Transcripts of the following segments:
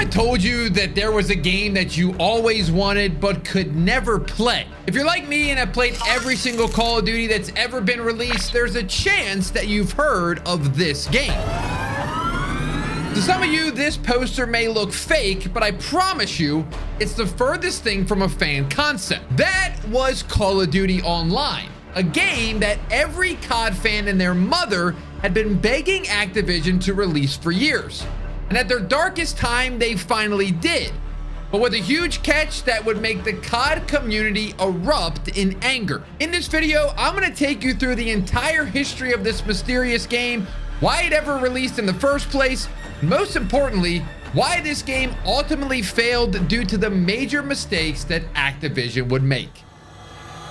I told you that there was a game that you always wanted but could never play? If you're like me and have played every single Call of Duty that's ever been released, there's a chance that you've heard of this game. To some of you, this poster may look fake, but I promise you, it's the furthest thing from a fan concept. That was Call of Duty Online, a game that every COD fan and their mother had been begging Activision to release for years. And at their darkest time, they finally did. But with a huge catch that would make the COD community erupt in anger. In this video, I'm going to take you through the entire history of this mysterious game, why it ever released in the first place, and most importantly, why this game ultimately failed due to the major mistakes that Activision would make.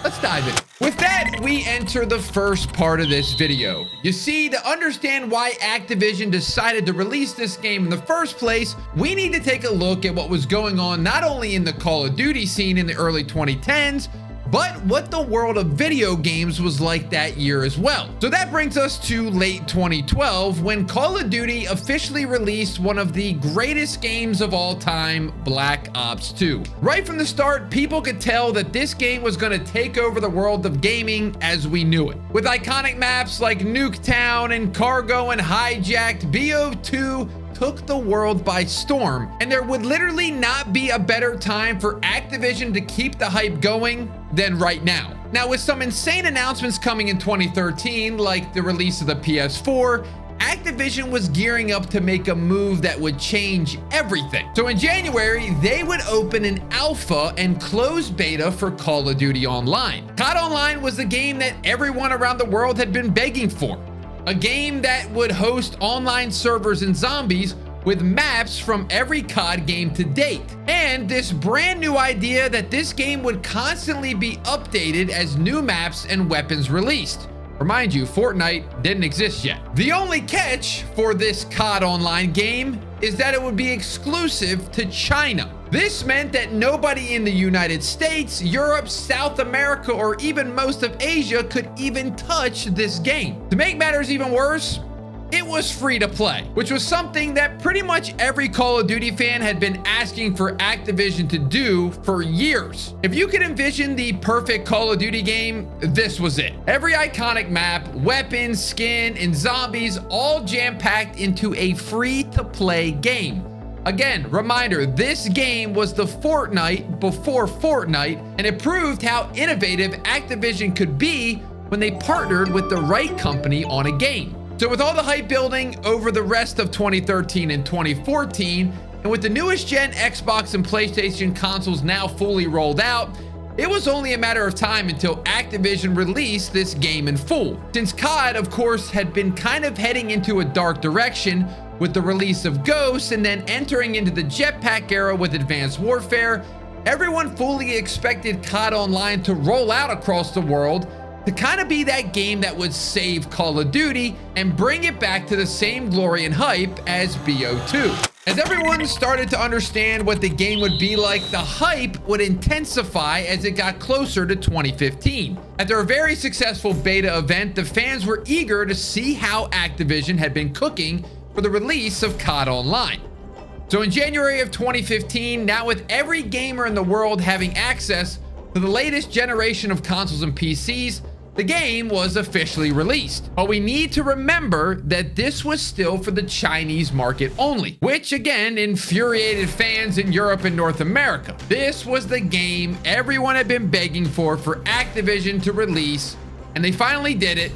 Let's dive in. With that, we enter the first part of this video. You see, to understand why Activision decided to release this game in the first place, we need to take a look at what was going on not only in the Call of Duty scene in the early 2010s, but what the world of video games was like that year as well. So that brings us to late 2012 when Call of Duty officially released one of the greatest games of all time, Black Ops 2. Right from the start, people could tell that this game was going to take over the world of gaming as we knew it. With iconic maps like Nuketown and Cargo and Hijacked, BO2 took the world by storm, and there would literally not be a better time for Activision to keep the hype going than right now. Now, with some insane announcements coming in 2013, like the release of the PS4, Activision was gearing up to make a move that would change everything. So in January, they would open an alpha and closed beta for Call of Duty Online. COD Online was the game that everyone around the world had been begging for. A game that would host online servers and zombies with maps from every COD game to date. And this brand new idea that this game would constantly be updated as new maps and weapons released. Remind you, Fortnite didn't exist yet. The only catch for this COD Online game is that it would be exclusive to China. This meant that nobody in the United States, Europe, South America, or even most of Asia could even touch this game. To make matters even worse, it was free to play, which was something that pretty much every Call of Duty fan had been asking for Activision to do for years. If you could envision the perfect Call of Duty game, this was it. Every iconic map, weapons, skin, and zombies all jam-packed into a free-to-play game. Again, reminder, this game was the Fortnite before Fortnite, and it proved how innovative Activision could be when they partnered with the right company on a game. So with all the hype building over the rest of 2013 and 2014, and with the newest gen Xbox and PlayStation consoles now fully rolled out, it was only a matter of time until Activision released this game in full. Since COD, of course, had been kind of heading into a dark direction with the release of Ghost and then entering into the jetpack era with Advanced Warfare, everyone fully expected COD Online to roll out across the world to kind of be that game that would save Call of Duty and bring it back to the same glory and hype as BO2. As everyone started to understand what the game would be like, the hype would intensify as it got closer to 2015. After a very successful beta event, the fans were eager to see how Activision had been cooking for the release of COD Online. So in January of 2015, now with every gamer in the world having access to the latest generation of consoles and PCs, the game was officially released. But we need to remember that this was still for the Chinese market only, which again infuriated fans in Europe and North America. This was the game everyone had been begging for Activision to release, and they finally did it,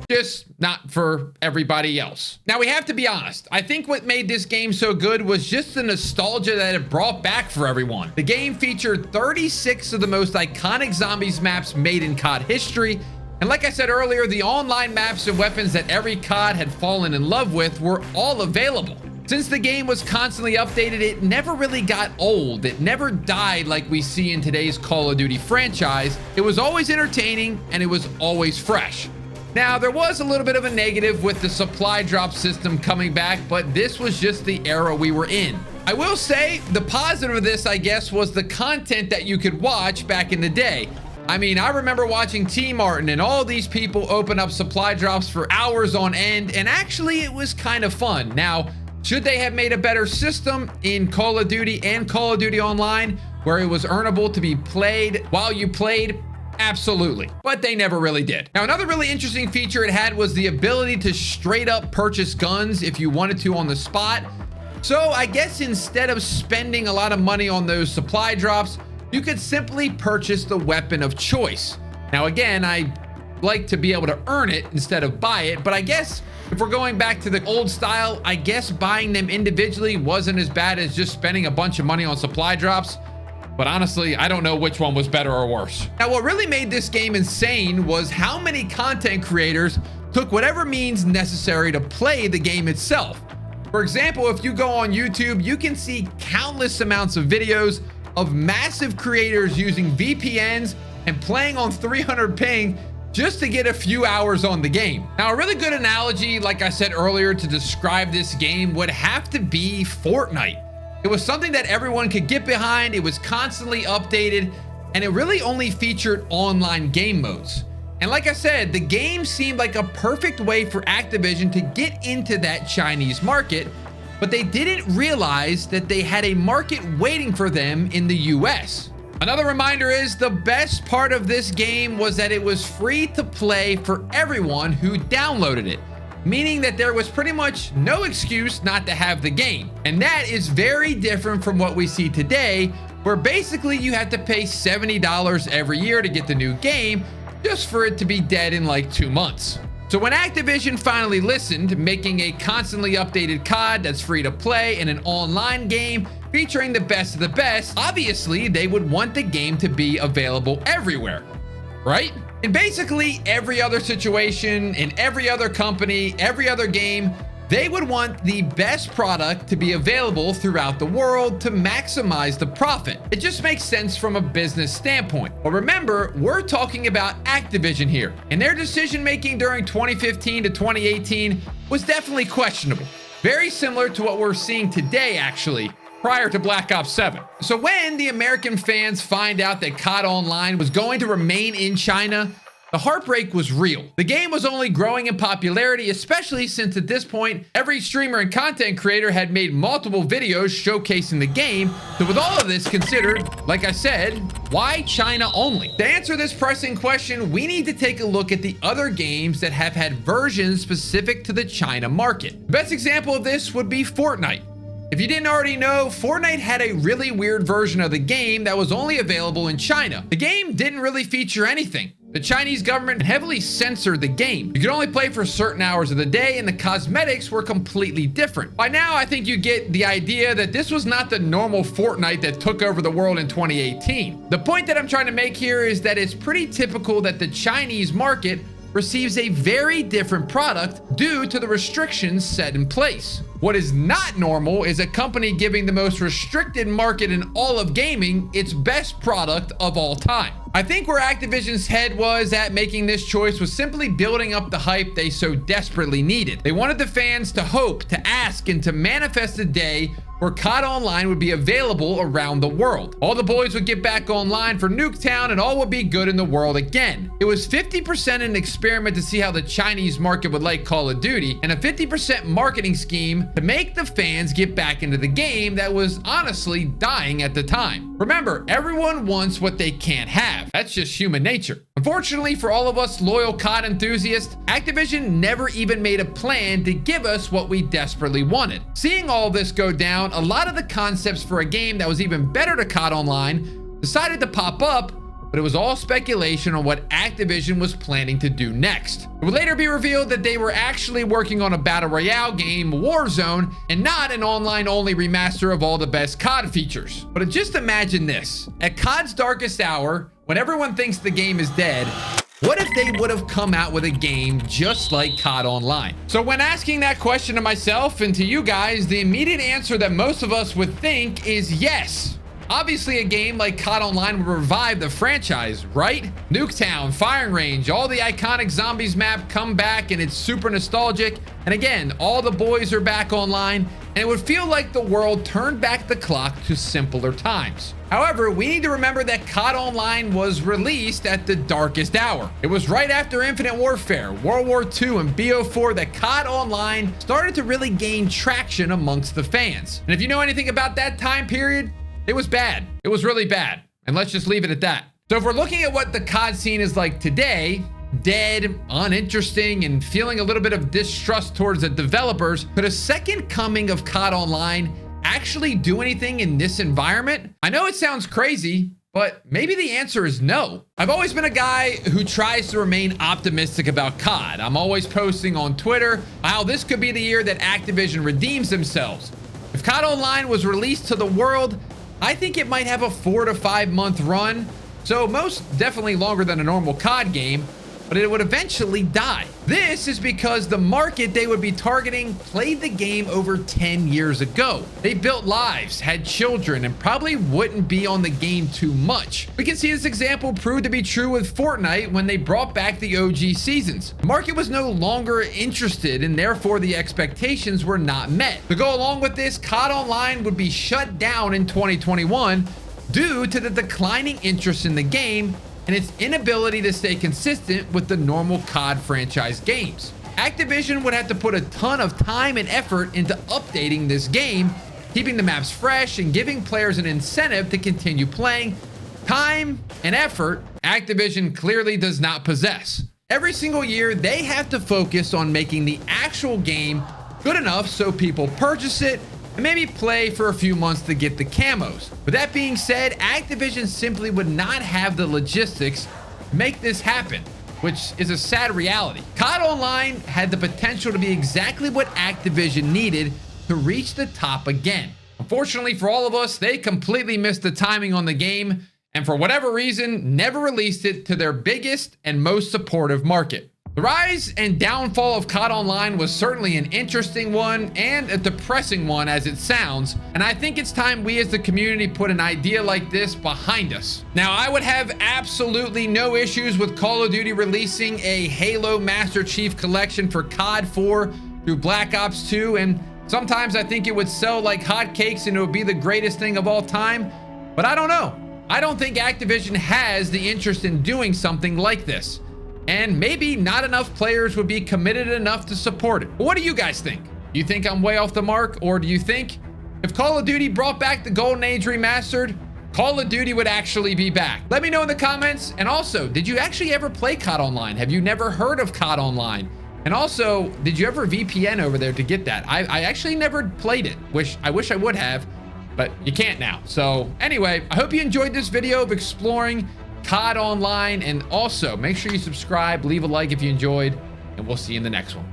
just not for everybody else. Now we have to be honest, I think what made this game so good was just the nostalgia that it brought back for everyone. The game featured 36 of the most iconic zombies maps made in COD history, and like I said earlier, the online maps and weapons that every COD had fallen in love with were all available. Since the game was constantly updated, it never really got old. It never died like we see in today's Call of Duty franchise. It was always entertaining and it was always fresh. Now, there was a little bit of a negative with the supply drop system coming back, but this was just the era we were in. I will say the positive of this, I guess, was the content that you could watch back in the day. I mean, I remember watching T Martin and all these people open up supply drops for hours on end, and actually it was kind of fun. Now, Should they have made a better system in Call of Duty and Call of Duty Online where it was earnable to be played while you played? Absolutely, but they never really did. Now, another really interesting feature it had was the ability to straight up purchase guns if you wanted to on the spot. So I guess instead of spending a lot of money on those supply drops, you could simply purchase the weapon of choice. Now, again, I like to be able to earn it instead of buy it, but I guess if we're going back to the old style, I guess buying them individually wasn't as bad as just spending a bunch of money on supply drops. But honestly, I don't know which one was better or worse. Now, what really made this game insane was how many content creators took whatever means necessary to play the game itself. For example, if you go on YouTube, you can see countless amounts of videos of massive creators using VPNs and playing on 300 ping just to get a few hours on the game. Now, a really good analogy, like I said earlier, to describe this game would have to be Fortnite. It was something that everyone could get behind. It was constantly updated, and it really only featured online game modes. And like I said, the game seemed like a perfect way for Activision to get into that Chinese market, but they didn't realize that they had a market waiting for them in the US. Another reminder is the best part of this game was that it was free to play for everyone who downloaded it, meaning that there was pretty much no excuse not to have the game. And that is very different from what we see today, where basically you have to pay $70 every year to get the new game just for it to be dead in like 2 months. So when Activision finally listened, making a constantly updated COD that's free to play and an online game featuring the best of the best, obviously they would want the game to be available everywhere, right? In basically every other situation, in every other company, every other game, they would want the best product to be available throughout the world to maximize the profit. It just makes sense from a business standpoint. But remember, we're talking about Activision here, and their decision making during 2015 to 2018 was definitely questionable. Very similar to what we're seeing today, actually, prior to Black Ops 7. So when the American fans find out that COD Online was going to remain in China, the heartbreak was real. The game was only growing in popularity, especially since at this point, every streamer and content creator had made multiple videos showcasing the game. So with all of this considered, like I said, why China only? To answer this pressing question, we need to take a look at the other games that have had versions specific to the China market. The best example of this would be Fortnite. If you didn't already know, Fortnite had a really weird version of the game that was only available in China. The game didn't really feature anything. The Chinese government heavily censored the game. You could only play for certain hours of the day, and the cosmetics were completely different. By now, I think you get the idea that this was not the normal Fortnite that took over the world in 2018. The point that I'm trying to make here is that it's pretty typical that the Chinese market receives a very different product due to the restrictions set in place. What is not normal is a company giving the most restricted market in all of gaming its best product of all time. I think where Activision's head was at making this choice was simply building up the hype they so desperately needed. They wanted the fans to hope, to ask, and to manifest a day where COD Online would be available around the world. All the boys would get back online for Nuketown and all would be good in the world again. It was 50% an experiment to see how the Chinese market would like Call of Duty, and a 50% marketing scheme to make the fans get back into the game that was honestly dying at the time. Remember, everyone wants what they can't have. That's just human nature. Unfortunately for all of us loyal COD enthusiasts, Activision never even made a plan to give us what we desperately wanted. Seeing all this go down, a lot of the concepts for a game that was even better to COD Online decided to pop up, but it was all speculation on what Activision was planning to do next. It would later be revealed that they were actually working on a battle royale game, Warzone, and not an online-only remaster of all the best COD features. But just imagine this. At COD's darkest hour, when everyone thinks the game is dead, what if they would have come out with a game just like COD Online? So when asking that question to myself and to you guys, the immediate answer that most of us would think is yes. Obviously, a game like COD Online would revive the franchise, right? Nuketown, firing range, all the iconic zombies map come back and it's super nostalgic. And again, all the boys are back online. and it would feel like the world turned back the clock to simpler times. However, we need to remember that COD Online was released at the darkest hour. It was right after Infinite Warfare, World War II, and BO4 that COD Online started to really gain traction amongst the fans. And if you know anything about that time period, it was bad. It was really bad. And let's just leave it at that. So if we're looking at what the COD scene is like today, dead, uninteresting, and feeling a little bit of distrust towards the developers, could a second coming of COD Online actually do anything in this environment? I know it sounds crazy, but maybe the answer is no. I've always been a guy who tries to remain optimistic about COD. I'm always posting on Twitter how this could be the year that Activision redeems themselves. If COD Online was released to the world, I think it might have a 4 to 5 month run, so most definitely longer than a normal COD game, but it would eventually die. This is because the market they would be targeting played the game over 10 years ago. They built lives, had children, and probably wouldn't be on the game too much. We can see this example proved to be true with Fortnite when they brought back the OG seasons. The market was no longer interested, and therefore the expectations were not met. To go along with this, COD Online would be shut down in 2021 due to the declining interest in the game and its inability to stay consistent with the normal COD franchise games. Activision would have to put a ton of time and effort into updating this game, keeping the maps fresh and giving players an incentive to continue playing. Time and effort Activision clearly does not possess. Every single year, they have to focus on making the actual game good enough so people purchase it and maybe play for a few months to get the camos. With that being said, Activision simply would not have the logistics to make this happen, which is a sad reality. COD Online had the potential to be exactly what Activision needed to reach the top again. Unfortunately for all of us, they completely missed the timing on the game, and for whatever reason, never released it to their biggest and most supportive market. The rise and downfall of COD Online was certainly an interesting one and a depressing one as it sounds, and I think it's time we as the community put an idea like this behind us. Now, I would have absolutely no issues with Call of Duty releasing a Halo Master Chief Collection for COD 4 through Black Ops 2, and sometimes I think it would sell like hotcakes and it would be the greatest thing of all time, but I don't know. I don't think Activision has the interest in doing something like this. And maybe not enough players would be committed enough to support it. But what do you guys think? Do you think I'm way off the mark? Or do you think if Call of Duty brought back the Golden Age Remastered, Call of Duty would actually be back? Let me know in the comments. And also, did you actually ever play COD Online? Have you never heard of COD Online? And also, did you ever VPN over there to get that? I actually never played it. I wish I would have, but you can't now. So anyway, I hope you enjoyed this video of exploring COD Online, and also make sure you subscribe, leave a like if you enjoyed, and we'll see you in the next one.